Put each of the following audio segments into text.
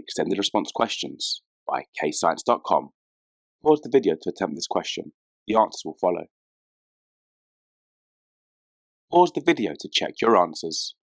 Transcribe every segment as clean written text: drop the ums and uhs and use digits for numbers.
Extended Response Questions by KayScience.com. Pause the video to attempt this question. The answers will follow. Pause the video to check your answers.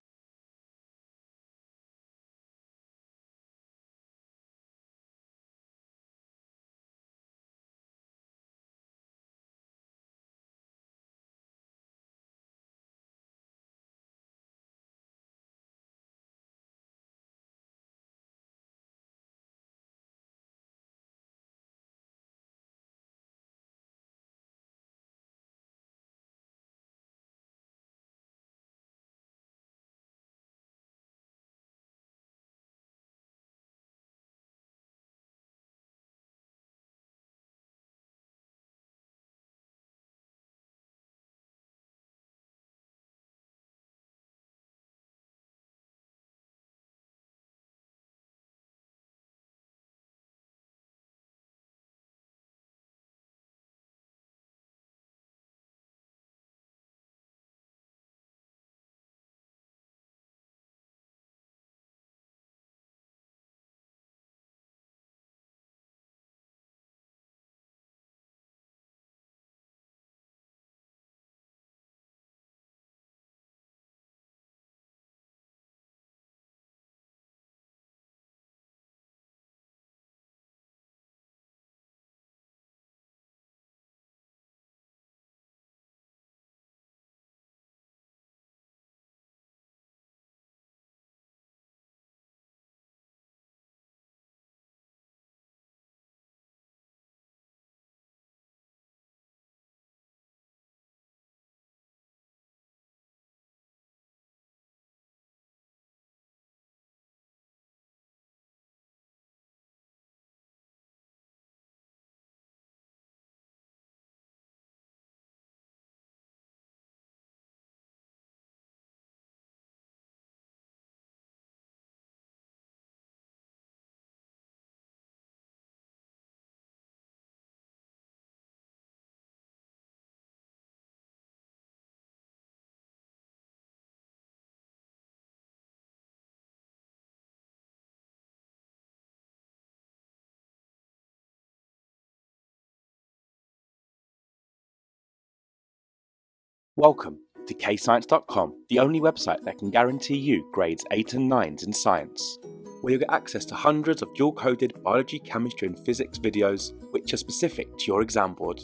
Welcome to KayScience.com, the only website that can guarantee you grades 8 and 9s in science, where you'll get access to hundreds of dual-coded biology, chemistry and physics videos which are specific to your exam board.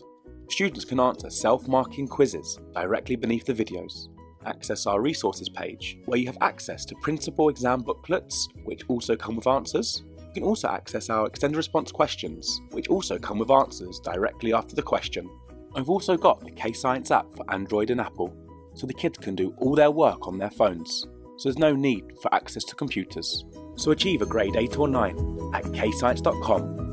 Students can answer self-marking quizzes directly beneath the videos. Access our resources page, where you have access to printable exam booklets which also come with answers. You can also access our extended response questions, which also come with answers directly after the question. I've also got the KayScience app for Android and Apple, so the kids can do all their work on their phones, so there's no need for access to computers. So achieve a grade 8 or 9 at KayScience.com